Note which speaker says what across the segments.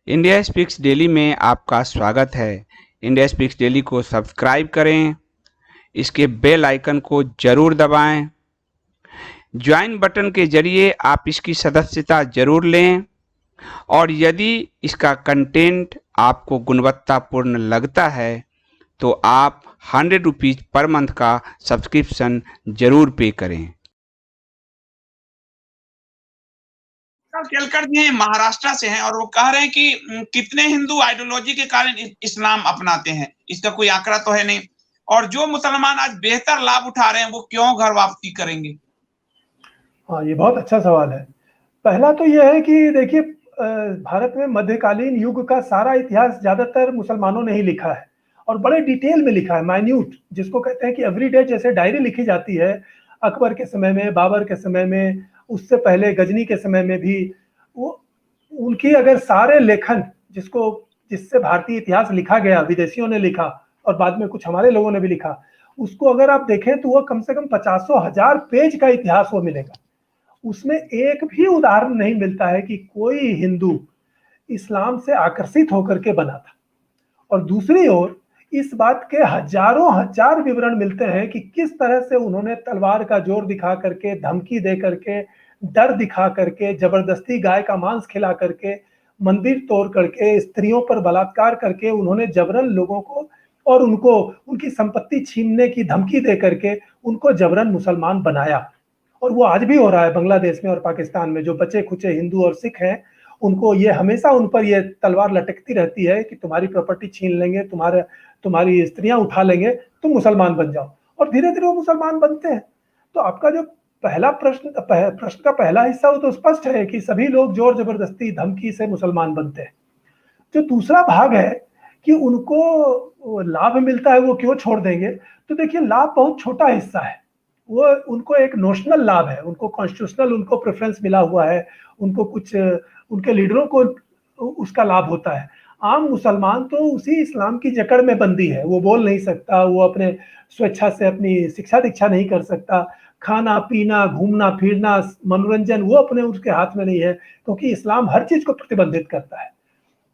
Speaker 1: India speaks daily में आपका स्वागत है। इंडिया स्पीक्स डेली को सब्सक्राइब करें, इसके बेल आइकन को जरूर दबाएं। ज्वाइन बटन के जरिए आप इसकी सदस्यता जरूर लें और यदि इसका कंटेंट आपको गुणवत्तापूर्ण लगता है तो आप 100 रुपीज़ पर मंथ का सब्सक्रिप्शन जरूर पे करें।
Speaker 2: केलकर जी महाराष्ट्र से हैं और वो कह रहे हैं कि कितने हिंदू आइडियोलॉजी के कारण इस्लाम अपनाते हैं, इसका कोई आंकड़ा तो है नहीं, और जो मुसलमान आज बेहतर लाभ उठा रहे हैं वो क्यों घर वापसी करेंगे?
Speaker 3: हाँ, ये बहुत अच्छा सवाल है। पहला तो यह है कि देखिए, भारत में मध्यकालीन युग का सारा इतिहास ज्यादातर मुसलमानों ने ही लिखा है और बड़े डिटेल में लिखा है, माइन्यूट, जिसको कहते हैं कि एवरीडे जैसे डायरी लिखी जाती है। अकबर के समय में, बाबर के समय में, उससे पहले गजनी के समय में भी वो उनकी अगर सारे लेखन जिससे भारतीय इतिहास लिखा गया, विदेशियों ने लिखा और बाद में कुछ हमारे लोगों ने भी लिखा, उसको अगर आप देखें तो वो कम से कम 50,000 पेज का इतिहास वो मिलेगा। उसमें एक भी उदाहरण नहीं मिलता है कि कोई हिंदू इस्लाम से आकर्षित होकर के बना था। और दूसरी ओर इस बात के हजारों हजार विवरण मिलते हैं कि किस तरह से उन्होंने तलवार का जोर दिखा करके, धमकी दे करके, डर दिखा करके, जबरदस्ती गाय का मांस खिला करके, मंदिर तोड़ करके, स्त्रियों पर बलात्कार करके, उन्होंने जबरन लोगों को और उनको उनकी संपत्ति छीनने की धमकी दे करके उनको जबरन मुसलमान बनाया। और वो आज भी हो रहा है बांग्लादेश में और पाकिस्तान में। जो बचे खुचे हिंदू और सिख हैं, उनको ये हमेशा उन पर ये तलवार लटकती रहती है कि तुम्हारी प्रॉपर्टी छीन लेंगे, तुम्हारी स्त्रियां उठा लेंगे, तुम मुसलमान बन जाओ। और धीरे धीरे वो मुसलमान बनते हैं। तो आपका जो पहला प्रश्न का पहला हिस्सा वो तो स्पष्ट है कि सभी लोग जोर जबरदस्ती धमकी से मुसलमान बनते हैं। जो दूसरा भाग है कि उनको लाभ मिलता है, वो क्यों छोड़ देंगे, तो देखिए, लाभ बहुत छोटा हिस्सा है। वो उनको एक नोशनल लाभ है, उनको कॉन्स्टिट्यूशनल उनको प्रेफरेंस मिला हुआ है, उनको कुछ उनके लीडरों को उसका लाभ होता है। आम मुसलमान तो उसी इस्लाम की जकड़ में बंदी है। वो बोल नहीं सकता, वो अपने स्वेच्छा से अपनी शिक्षा दीक्षा नहीं कर सकता, खाना पीना, घूमना फिरना, मनोरंजन, वो अपने उसके हाथ में नहीं है, क्योंकि इस्लाम हर चीज को प्रतिबंधित करता है।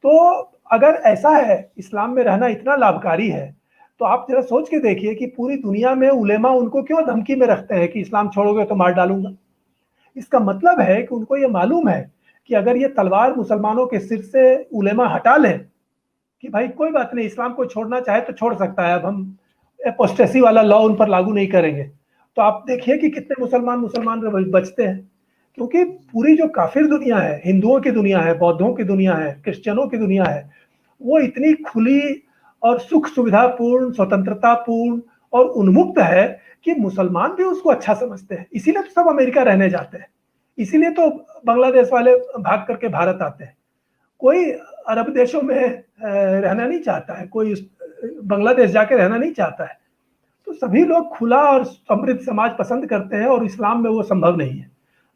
Speaker 3: तो अगर ऐसा है, इस्लाम में रहना इतना लाभकारी है, तो आप जरा सोच के देखिए कि पूरी दुनिया में उलेमा उनको क्यों धमकी में रखते हैं कि इस्लाम छोड़ोगे तो मार डालूंगा। इसका मतलब है कि उनको ये मालूम है कि अगर ये तलवार मुसलमानों के सिर से उलेमा हटा लें कि भाई कोई बात नहीं, इस्लाम को छोड़ना चाहे तो छोड़ सकता है, अब हम एपोस्टेसी वाला लॉ उन पर लागू नहीं करेंगे, तो आप देखिए कि कितने मुसलमान बचते हैं। क्योंकि पूरी जो काफिर दुनिया है, हिंदुओं की दुनिया है, बौद्धों की दुनिया है, क्रिश्चियनों की दुनिया है, वो इतनी खुली और सुख सुविधापूर्ण, स्वतंत्रतापूर्ण और उन्मुक्त है कि मुसलमान भी उसको अच्छा समझते हैं। इसीलिए तो सब अमेरिका रहने जाते हैं, इसीलिए तो बांग्लादेश वाले भाग करके भारत आते हैं। कोई अरब देशों में रहना नहीं चाहता है, कोई बांग्लादेश जाके रहना नहीं चाहता है। तो सभी लोग खुला और समृद्ध समाज पसंद करते हैं और इस्लाम में वो संभव नहीं है।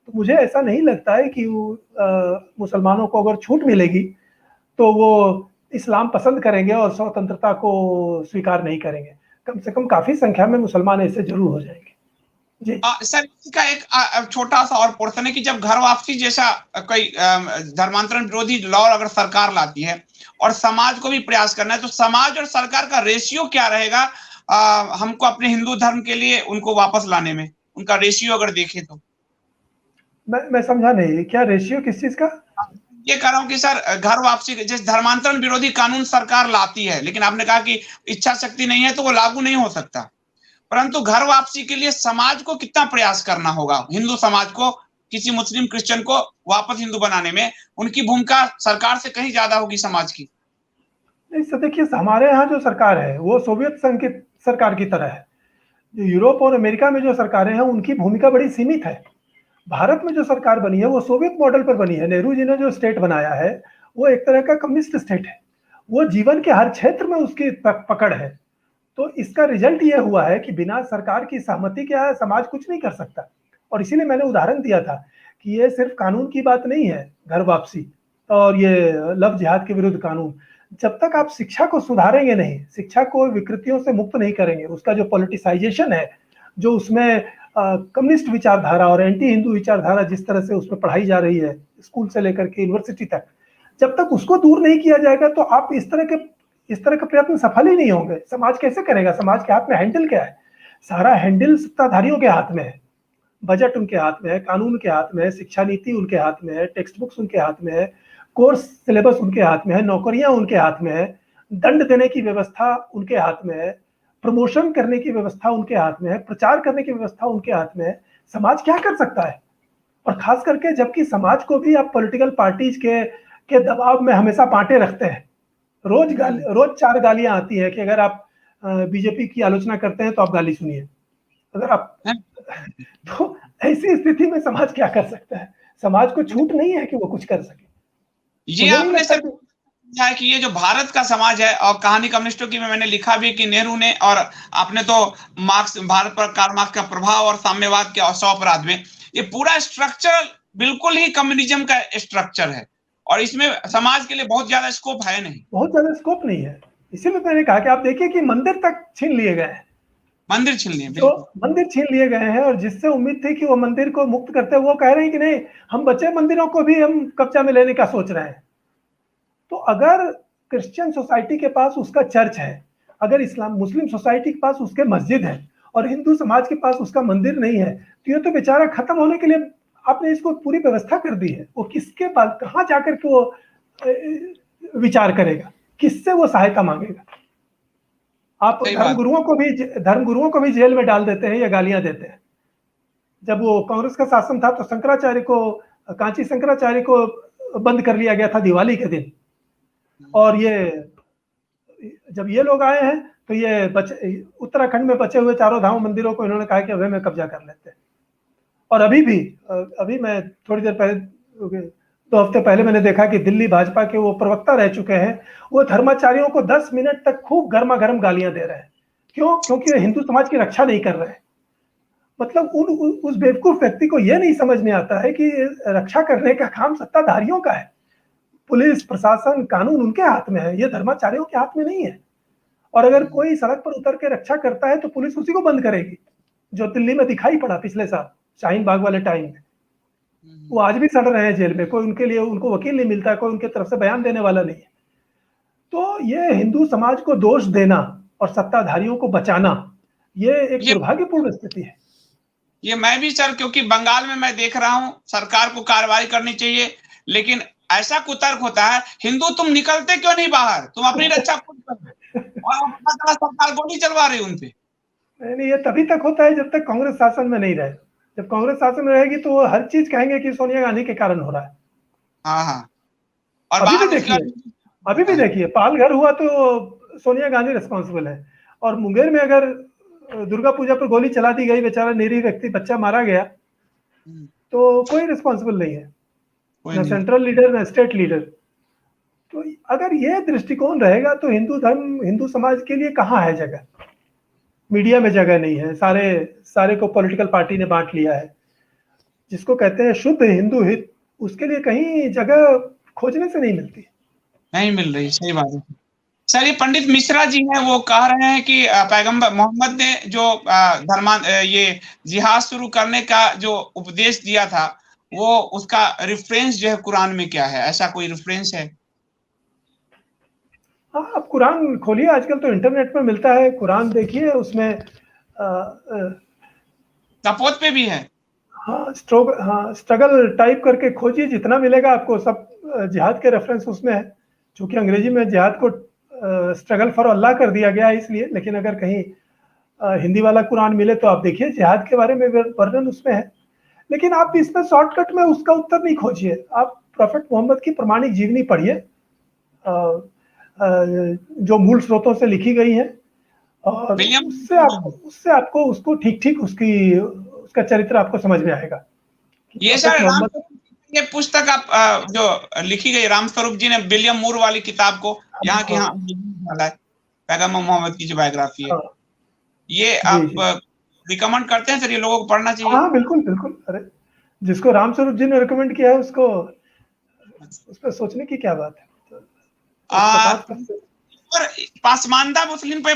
Speaker 3: तो मुझे ऐसा नहीं लगता है कि मुसलमानों को अगर छूट मिलेगी तो वो इस्लाम पसंद करेंगे और स्वतंत्रता को स्वीकार नहीं करेंगे। कम से कम काफी संख्या में मुसलमान ऐसे जरूर हो जाएंगे। जी
Speaker 2: सर, इसका एक छोटा सा और पोर्शन है कि जब घर वापसी जैसा कोई धर्मांतरण विरोधी लॉ अगर सरकार लाती है और समाज को भी प्रयास करना है, तो समाज और सरकार का रेशियो क्या रहेगा हमको अपने हिंदू धर्म के लिए उनको वापस लाने में, उनका रेशियो अगर देखें तो?
Speaker 3: मैं समझा नहीं, क्या रेशियो किस चीज का?
Speaker 2: ये कह रहा हूँ कि सर, घर वापसी जैसे धर्मांतरण विरोधी कानून सरकार लाती है, लेकिन आपने कहा कि इच्छा शक्ति नहीं है तो वो लागू नहीं हो सकता, परंतु घर वापसी के लिए समाज को कितना प्रयास करना होगा, हिंदू समाज को किसी मुस्लिम क्रिश्चियन को वापस हिंदू बनाने में उनकी भूमिका सरकार से कहीं ज्यादा होगी समाज की?
Speaker 3: नहीं सर, देखिए, हमारे यहाँ जो सरकार है वो सोवियत संघ की सरकार की तरह है। जो यूरोप और अमेरिका में जो सरकारें हैं उनकी भूमिका बड़ी सीमित है। भारत में जो सरकार बनी है वो सोवियत मॉडल पर बनी है। नेहरू जी ने जो स्टेट बनाया है वो एक तरह का कम्युनिस्ट स्टेट है। वो जीवन के हर क्षेत्र में उसकी पकड़ है। तो इसका रिजल्ट ये हुआ है कि बिना सरकार की सहमति के समाज कुछ नहीं कर सकता। और इसीलिए मैंने उदाहरण दिया था कि ये सिर्फ कानून की बात नहीं है, घर वापसी और ये लव जिहाद के विरुद्ध कानून, जब तक आप शिक्षा को सुधारेंगे नहीं, शिक्षा को विकृतियों से मुक्त नहीं करेंगे, उसका जो पॉलिटिसाइजेशन है, जो उसमें कम्युनिस्ट विचारधारा और एंटी हिंदू विचारधारा जिस तरह से उसमें पढ़ाई जा रही है स्कूल से लेकर के यूनिवर्सिटी तक, जब तक उसको दूर नहीं किया जाएगा तो आप इस तरह का प्रयत्न सफल ही नहीं होंगे। समाज कैसे करेगा? समाज के हाथ में हैंडल क्या है? सारा हैंडल सत्ताधारियों के हाथ में है। बजट उनके हाथ में है, कानून के हाथ में है, शिक्षा नीति उनके हाथ में है, टेक्स्ट बुक्स उनके हाथ में है, कोर्स सिलेबस उनके हाथ में है, नौकरियां उनके हाथ में है, दंड देने की व्यवस्था उनके हाथ में है, प्रमोशन करने की व्यवस्था उनके हाथ में है, प्रचार करने की व्यवस्था उनके हाथ में है। समाज क्या कर सकता है? और खास करके जबकि समाज को भी आप पॉलिटिकल पार्टीज के दबाव में हमेशा बांटे रखते हैं। रोज 4 गालियां आती है कि अगर आप बीजेपी की आलोचना करते हैं तो आप गाली सुनिए। अगर आप तो ऐसी स्थिति में समाज क्या कर सकता है? समाज को छूट नहीं है कि वो कुछ कर सके।
Speaker 2: ये आपने सर है कि ये जो भारत का समाज है, और कहानी कम्युनिस्टों की में मैंने लिखा भी कि नेहरू ने और आपने तो मार्क्स, भारत पर कार्ल मार्क्स का प्रभाव और साम्यवाद के 100 अपराध में, ये पूरा स्ट्रक्चर बिल्कुल ही कम्युनिज्म का स्ट्रक्चर है, और इसमें समाज के लिए बहुत ज्यादा स्कोप है नहीं,
Speaker 3: बहुत ज्यादा स्कोप नहीं है। इसीलिए मैंने कहा कि आप देखिए कि मंदिर तक छीन लिए गए हैं।
Speaker 2: मंदिर छीन लिए,
Speaker 3: जो मंदिर छीन लिए गए हैं, और जिससे उम्मीद थी कि वो मंदिर को मुक्त करते, वो कह रहे हैं कि नहीं, हम बचे मंदिरों को भी हम कब्जा में लेने का सोच रहे हैं। तो अगर क्रिश्चियन सोसाइटी के पास उसका चर्च है, अगर इस्लाम मुस्लिम सोसाइटी के पास उसके मस्जिद है, और हिंदू समाज के पास उसका मंदिर नहीं है, तो ये तो बेचारा खत्म होने के लिए आपने इसको पूरी व्यवस्था कर दी है। वो किसके पास, कहाँ जाकर के वो विचार करेगा, किससे वो सहायता मांगेगा? आप धर्मगुरुओं को भी जेल में डाल देते हैं या गालियां देते हैं। जब वो कांग्रेस का शासन था तो कांची शंकराचार्य को बंद कर लिया गया था दिवाली के दिन, और ये जब ये लोग आए हैं तो ये उत्तराखंड में बचे हुए 4 धाम मंदिरों को इन्होंने कहा कि अभी में कब्जा कर लेते हैं। और अभी मैं थोड़ी देर पहले, 2 हफ्ते पहले मैंने देखा कि दिल्ली भाजपा के वो प्रवक्ता रह चुके हैं, वो धर्माचार्यों को 10 मिनट तक खूब गर्मा गर्म गालियां दे रहे हैं। क्यों? क्योंकि वे हिंदू समाज की रक्षा नहीं कर रहे हैं। मतलब उस बेवकूफ व्यक्ति को यह नहीं समझ में आता है कि रक्षा करने का काम सत्ताधारियों का है। पुलिस, प्रशासन, कानून उनके हाथ में है, ये धर्माचार्यों के हाथ में नहीं है। और अगर कोई सड़क पर उतर के रक्षा करता है तो पुलिस उसी को बंद करेगी, जो दिल्ली में दिखाई पड़ा पिछले साल शाहीन बाग वाले टाइम में। वो आज भी सड़ रहे हैं जेल में, कोई उनके लिए, उनको वकील नहीं मिलता, कोई उनके तरफ से बयान देने वाला नहीं है। तो ये हिंदू समाज को दोष देना और सत्ताधारियों को बचाना, ये एक दुर्भाग्यपूर्ण स्थिति है।
Speaker 2: ये मैं भी सर, क्योंकि बंगाल में मैं देख रहा हूं, सरकार को कार्रवाई करनी चाहिए, लेकिन ऐसा कुतर्क होता है, हिंदू तुम निकलते क्यों नहीं बाहर, तुम अपनी रक्षा खुद करो, और सरकार गोली चलवा रही उनपे।
Speaker 3: नहीं, ये तभी तक होता है जब तक कांग्रेस शासन में नहीं रहे। जब कांग्रेस शासन में रहेगी तो वो हर चीज कहेंगे कि सोनिया गांधी के कारण हो रहा है।
Speaker 2: हाँ। और
Speaker 3: अभी भी देखिए पालघर हुआ तो सोनिया गांधी रिस्पॉन्सिबल है, और मुंगेर में अगर दुर्गा पूजा पर गोली चला दी गई, बेचारा निरीह व्यक्ति, बच्चा मारा गया, तो कोई रिस्पॉन्सिबल नहीं है, ना सेंट्रल लीडर ना स्टेट लीडर। तो अगर ये दृष्टिकोण रहेगा तो हिंदू समाज के लिए कहाँ है जगह? मीडिया में जगह नहीं है, सारे को पॉलिटिकल पार्टी ने बांट लिया है। जिसको कहते हैं शुद्ध हिंदू हित, उसके लिए कहीं जगह खोजने से नहीं
Speaker 2: मिल रही। सही बात है सर। ये पंडित मिश्रा जी हैं, वो कह रहे हैं कि पैगंबर मोहम्मद ने जो ये जिहाद शुरू करने का जो उपदेश दिया था, वो उसका रेफरेंस जो है कुरान में क्या है? ऐसा कोई रेफरेंस है?
Speaker 3: हाँ, आप कुरान खोलिए, आजकल तो इंटरनेट में मिलता है, कुरान देखिए, उसमें
Speaker 2: कपोत पे भी है।
Speaker 3: हाँ, स्ट्रगल टाइप करके खोजिए, जितना मिलेगा आपको सब जिहाद के रेफरेंस उसमें है। चूंकि अंग्रेजी में जिहाद को स्ट्रगल फॉर अल्लाह कर दिया गया है इसलिए, लेकिन अगर कहीं हिंदी वाला कुरान मिले तो आप देखिए जिहाद के बारे में वर्णन उसमें है। लेकिन आप इसमें शॉर्टकट में उसका उत्तर नहीं खोजिए, आप प्रॉफेट मोहम्मद की प्रमाणिक जीवनी पढ़िए, जो मूल स्रोतों से लिखी गई है, और उससे आपको उसको ठीक उसका चरित्र आपको समझ में आएगा।
Speaker 2: ये सर ये पुस्तक आप जो लिखी गई रामस्वरूप जी ने, विलियम मूर वाली किताब को यहाँ की डाला है, पैगंबर मोहम्मद की जो बायोग्राफी है, ये आप रिकमेंड करते हैं सर? ये लोगों को पढ़ना चाहिए।
Speaker 3: हाँ, बिल्कुल। अरे जिसको रामस्वरूप जी ने रिकमेंड किया है उसको, उस पर सोचने की क्या बात है।
Speaker 2: और पासमानदा मुस्लिम पे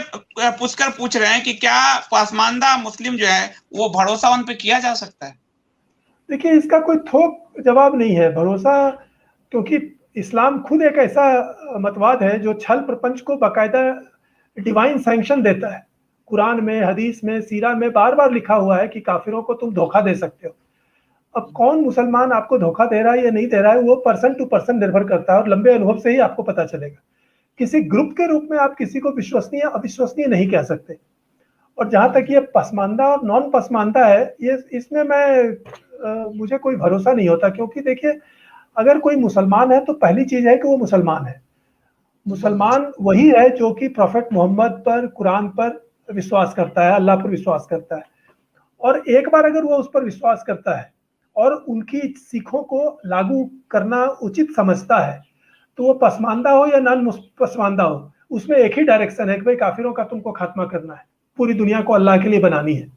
Speaker 2: पुष्कर पूछ रहे हैं कि क्या पासमानदा मुस्लिम जो है वो भरोसा उन पे किया जा सकता है?
Speaker 3: देखिए, इसका कोई थोक जवाब नहीं है। भरोसा, क्योंकि इस्लाम खुद एक ऐसा मतवाद है जो छल प्रपंच को बाकायदा डिवाइन सैंक्शन देता है। कुरान में, हदीस में, सीरा में बार बार लिखा हुआ है कि काफिरों को तुम धोखा दे सकते हो। अब कौन मुसलमान आपको धोखा दे रहा है या नहीं दे रहा है, वो पर्सन टू पर्सन निर्भर करता है और लंबे अनुभव से ही आपको पता चलेगा। किसी ग्रुप के रूप में आप किसी को विश्वसनीय अविश्वसनीय नहीं कह सकते। और जहां तक ये पसमानदा और नॉन पसमानदा है, ये इसमें मुझे कोई भरोसा नहीं होता, क्योंकि देखिए अगर कोई मुसलमान है तो पहली चीज है कि वो मुसलमान है। मुसलमान वही है जो कि प्रोफेट मोहम्मद पर, कुरान पर विश्वास करता है, अल्लाह पर विश्वास करता है। और एक बार अगर वो उस पर विश्वास करता है और उनकी सीखों को लागू करना उचित समझता है, तो वो पसमानदा हो या नॉन पसमानदा हो, उसमें एक ही डायरेक्शन है कि भाई काफिरों का तुमको खात्मा करना है, पूरी दुनिया को अल्लाह के लिए बनानी है।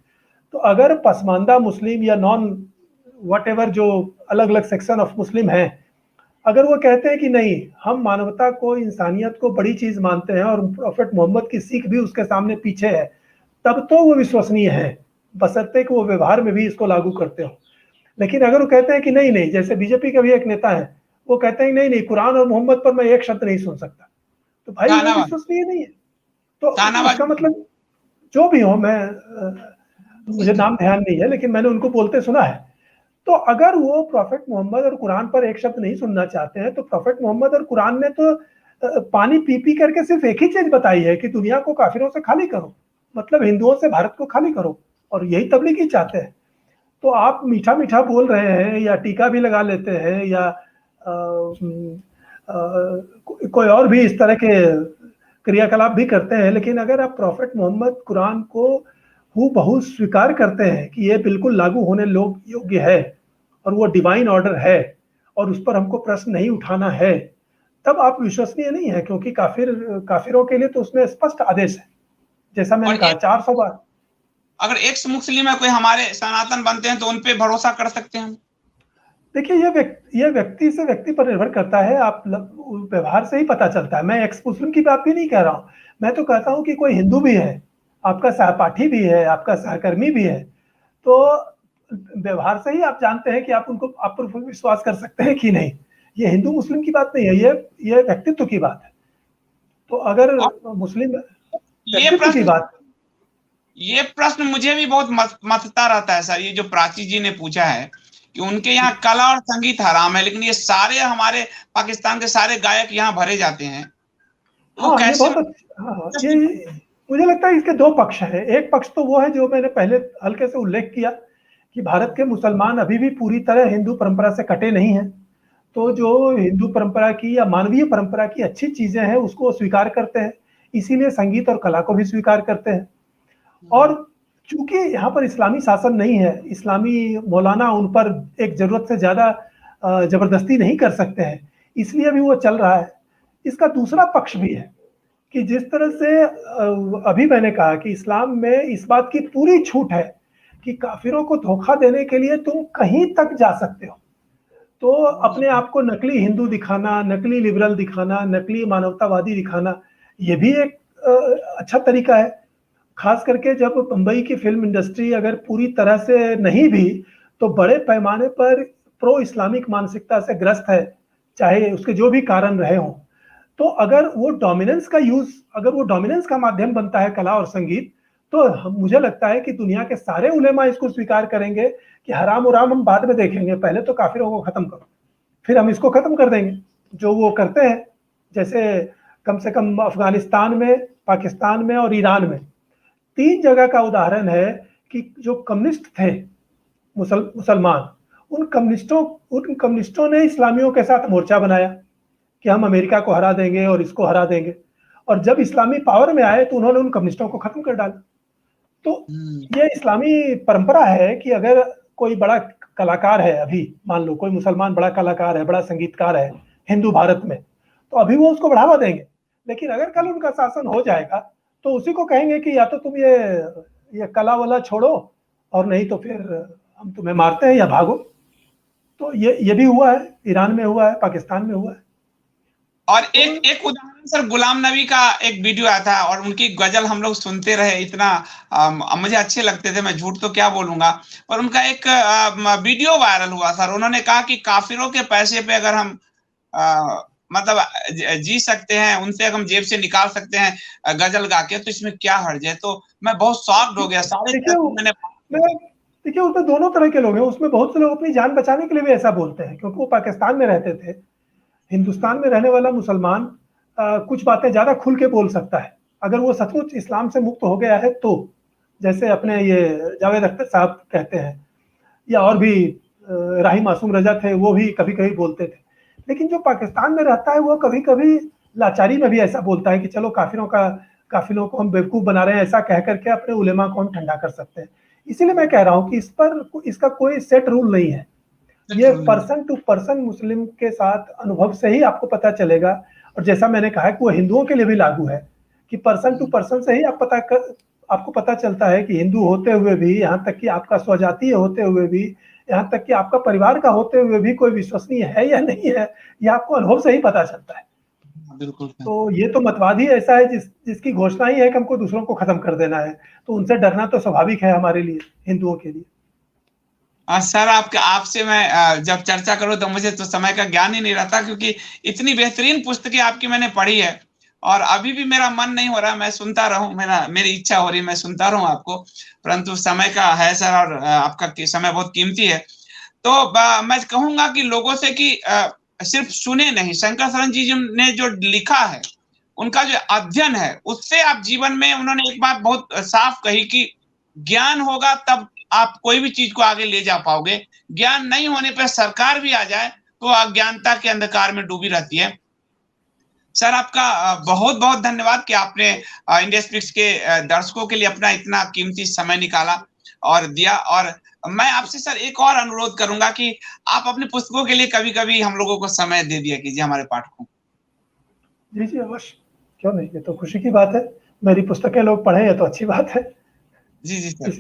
Speaker 3: तो अगर पसमानदा मुस्लिम या नॉन व्हाटएवर जो अलग अलग सेक्शन ऑफ मुस्लिम है, अगर वो कहते हैं कि नहीं, हम मानवता को, इंसानियत को बड़ी चीज मानते हैं और प्रोफेट मोहम्मद की सीख भी उसके सामने पीछे है, तब तो वो विश्वसनीय है, बशर्ते कि वो व्यवहार में भी इसको लागू करते हो। लेकिन अगर वो कहते हैं कि नहीं नहीं, जैसे बीजेपी का भी एक नेता है, वो कहते हैं नहीं नहीं, कुरान और मोहम्मद पर मैं एक शब्द नहीं सुन सकता, तो भाई वो विश्वसनीय नहीं है। तो इसका मतलब जो भी हो, मुझे नाम ध्यान नहीं है, लेकिन मैंने उनको बोलते सुना है। तो अगर वो प्रोफेट मोहम्मद और कुरान पर एक शब्द नहीं सुनना चाहते हैं, तो प्रोफेट मोहम्मद और कुरान ने तो पानी पी पी करके सिर्फ एक ही चीज बताई है कि दुनिया को काफिरों से खाली करो, मतलब हिंदुओं से भारत को खाली करो, और यही तबलीगी चाहते हैं। तो आप मीठा मीठा बोल रहे हैं या टीका भी लगा लेते हैं या कोई और भी इस तरह के क्रियाकलाप भी करते हैं, लेकिन अगर आप प्रोफेट मोहम्मद कुरान को हूबहू स्वीकार करते हैं कि ये बिल्कुल लागू होने योग्य है और वो डिवाइन ऑर्डर है और उस पर हमको प्रश्न नहीं उठाना है, तब आप विश्वसनीय नहीं है, क्योंकि काफिरों के लिए तो उसमें स्पष्ट आदेश है, जैसा मैंने कहा 400 बार।
Speaker 2: अगर एक मुस्लिम है, कोई हमारे सनातन बनते हैं, तो उन पे भरोसा कर सकते हैं हम?
Speaker 3: देखिए ये व्यक्ति से व्यक्ति पर निर्भर करता है, आप व्यवहार से ही पता चलता है। मैं एक्स मुस्लिम की बात भी नहीं कह रहा हूँ, मैं तो कहता हूँ कि कोई हिंदू भी है, आपका सहपाठी भी है, आपका सहकर्मी भी है, तो व्यवहार से ही आप जानते हैं कि आप पर विश्वास कर सकते हैं कि नहीं। ये हिंदू मुस्लिम की बात नहीं है, ये व्यक्तित्व की बात है। तो अगर मुस्लिम व्यक्तित्व की बात,
Speaker 2: ये प्रश्न मुझे भी बहुत मतता रहता है सर। ये जो प्राची जी ने पूछा है कि उनके यहाँ कला और संगीत हराम है, लेकिन ये सारे हमारे पाकिस्तान के सारे गायक यहाँ भरे जाते हैं, वो कैसे?
Speaker 3: ये मुझे लगता है इसके दो पक्ष हैं। एक पक्ष तो वो है जो मैंने पहले हल्के से उल्लेख किया कि भारत के मुसलमान अभी भी पूरी तरह हिंदू परंपरा से कटे नहीं हैं, तो जो हिंदू परंपरा की या मानवीय परंपरा की अच्छी चीजें हैं उसको स्वीकार करते हैं, इसीलिए संगीत और कला को भी स्वीकार करते हैं। और चूंकि यहाँ पर इस्लामी शासन नहीं है, इस्लामी मौलाना उन पर एक जरूरत से ज्यादा जबरदस्ती नहीं कर सकते हैं, इसलिए भी वो चल रहा है। इसका दूसरा पक्ष भी है कि जिस तरह से अभी मैंने कहा कि इस्लाम में इस बात की पूरी छूट है कि काफिरों को धोखा देने के लिए तुम कहीं तक जा सकते हो। तो अपने आप को नकली हिंदू दिखाना, नकली लिबरल दिखाना, नकली मानवतावादी दिखाना, ये भी एक अच्छा तरीका है। खास करके जब मुंबई की फिल्म इंडस्ट्री अगर पूरी तरह से नहीं भी तो बड़े पैमाने पर प्रो इस्लामिक मानसिकता से ग्रस्त है, चाहे उसके जो भी कारण रहे हों, तो अगर वो डोमिनेंस का माध्यम बनता है कला और संगीत, तो मुझे लगता है कि दुनिया के सारे उलेमा इसको स्वीकार करेंगे कि हराम उराम हम बाद में देखेंगे, पहले तो काफिरों को खत्म करो, फिर हम इसको खत्म कर देंगे, जो वो करते हैं। जैसे कम से कम अफगानिस्तान में, पाकिस्तान में और ईरान में 3 जगह का उदाहरण है कि जो कम्युनिस्ट थे मुसलमान, उन कम्युनिस्टों ने इस्लामियों के साथ मोर्चा बनाया कि हम अमेरिका को हरा देंगे और इसको हरा देंगे, और जब इस्लामी पावर में आए तो उन्होंने उन कम्युनिस्टों को खत्म कर डाला। तो ये इस्लामी परंपरा है कि अगर कोई बड़ा कलाकार है, अभी मान लो कोई मुसलमान बड़ा कलाकार है, बड़ा संगीतकार है हिंदू भारत में, तो अभी वो उसको बढ़ावा देंगे, लेकिन अगर कल उनका शासन हो जाएगा तो उसी को कहेंगे कि या तो तुम ये कला वाला छोड़ो, और नहीं तो फिर हम तुम्हें मारते हैं या भागो। तो ये भी हुआ है, ईरान में हुआ है, पाकिस्तान में हुआ है।
Speaker 2: और एक उदाहरण सर, गुलाम नबी का एक वीडियो आया था और उनकी गजल हम लोग सुनते रहे, इतना मुझे अच्छे लगते थे, मैं झूठ तो क्या बोलूंगा, पर उनका एक वीडियो वायरल हुआ सर। उन्होंने कहा कि काफिरों के पैसे पे अगर हम मतलब जी सकते हैं, उनसे हम जेब से निकाल सकते हैं गजल गा के, तो इसमें क्या हर्ज है? तो मैं बहुत शॉक्ड हो गया। सारे मैंने
Speaker 3: देखिए उसमें दोनों तरह के लोग हैं। उसमें बहुत से लोग अपनी जान बचाने के लिए भी ऐसा बोलते हैं, क्योंकि वो पाकिस्तान में रहते थे। हिंदुस्तान में रहने वाला मुसलमान कुछ बातें ज्यादा खुल के बोल सकता है अगर वो सचमुच इस्लाम से मुक्त हो गया है तो। जैसे अपने ये जावेद अख्तर साहब कहते हैं, या और भी राही मासूम रजा थे, वो भी कभी कभी बोलते थे। लेकिन जो पाकिस्तान में रहता है वो कभी कभी लाचारी में भी ऐसा बोलता है कि चलो काफिरों को हम बेवकूफ बना रहे हैं, ऐसा कह करके अपने उलेमा को हम ठंडा कर सकते हैं। इसीलिए मैं कह रहा हूं कि इसका कोई सेट रूल नहीं है। ये पर्सन टू पर्सन मुस्लिम के साथ अनुभव से ही आपको पता चलेगा। और जैसा मैंने कहा कि वो हिंदुओं के लिए भी लागू है कि पर्सन टू पर्सन से ही आपको पता चलता है कि हिंदू होते हुए भी, यहाँ तक कि आपका स्वजातीय होते हुए भी, यहाँ तक कि आपका परिवार का होते हुए भी कोई विश्वसनीय है या नहीं है, यह आपको अनुभव से ही पता चलता है।
Speaker 2: बिल्कुल।
Speaker 3: तो ये तो मतवाद ही ऐसा है जिसकी घोषणा ही है कि हमको दूसरों को खत्म कर देना है। तो उनसे डरना तो स्वाभाविक है हमारे लिए, हिंदुओं के लिए।
Speaker 2: सर आपसे मैं जब चर्चा करूं तो मुझे तो समय का ज्ञान ही नहीं रहता, क्योंकि इतनी बेहतरीन पुस्तकें आपकी मैंने पढ़ी है और अभी भी मेरा मन नहीं हो रहा मैं सुनता रहूं, मेरी इच्छा हो रही मैं सुनता रहूं आपको, परंतु समय का है सर, और आपका समय बहुत कीमती है। तो मैं कहूंगा कि लोगों से कि सिर्फ सुने नहीं, शंकर शरण जी ने जो लिखा है, उनका जो अध्ययन है, उससे आप जीवन में, उन्होंने एक बात बहुत साफ कही कि ज्ञान होगा तब आप कोई भी चीज को आगे ले जा पाओगे। ज्ञान नहीं होने पर सरकार भी आ जाए तो अज्ञानता के अंधकार में डूबी रहती है। सर आपका बहुत बहुत धन्यवाद कि आपने इंडिया स्पीक्स के दर्शकों के लिए अपना इतना कीमती समय निकाला और दिया। और मैं आपसे सर एक और अनुरोध करूंगा कि आप अपनी पुस्तकों के लिए कभी कभी हम लोगों को समय दे दिया कीजिए, हमारे पाठकों।
Speaker 3: जी जी अवश्य, क्यों नहीं, ये तो खुशी की बात है। मेरी पुस्तकें लोग पढ़े ये तो अच्छी बात है।
Speaker 2: जी जी सर।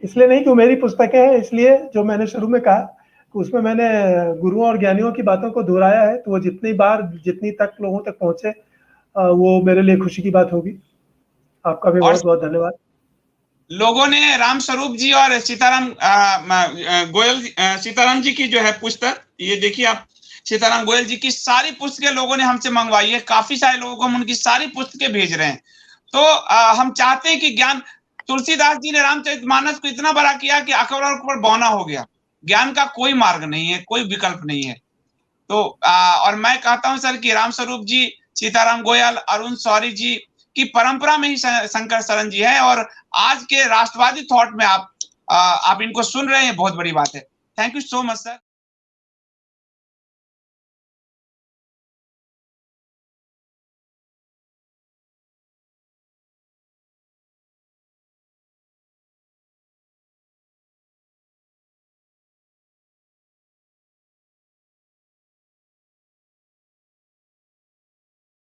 Speaker 3: इसलिए नहीं कि मेरी पुस्तकें हैं, इसलिए जो मैंने शुरू में कहा कि उसमें मैंने गुरुओं और ज्ञानियों की बातों को दोहराया है, तो वो जितनी तक लोगों तक पहुंचे, वो मेरे लिए खुशी की बात होगी। आपका भी बहुत बहुत धन्यवाद।
Speaker 2: लोगों ने राम स्वरूप जी और सीताराम जी की जो है पुस्तक, ये देखिए आप, सीताराम गोयल जी की सारी पुस्तकें लोगों ने हमसे मंगवाई है। काफी सारे लोगों को हम उनकी सारी पुस्तकें भेज रहे हैं। तो हम चाहते हैं कि ज्ञान, तुलसीदास जी ने रामचरितमानस को इतना बड़ा किया कि अकबर बौना हो गया। ज्ञान का कोई मार्ग नहीं है, कोई विकल्प नहीं है। तो और मैं कहता हूं सर कि राम स्वरूप जी, सीताराम गोयल, अरुण शौरी जी की परंपरा में ही शंकर शरण जी है, और आज के राष्ट्रवादी थॉट में आप इनको सुन रहे हैं, बहुत बड़ी बात है। Thank you so much sir.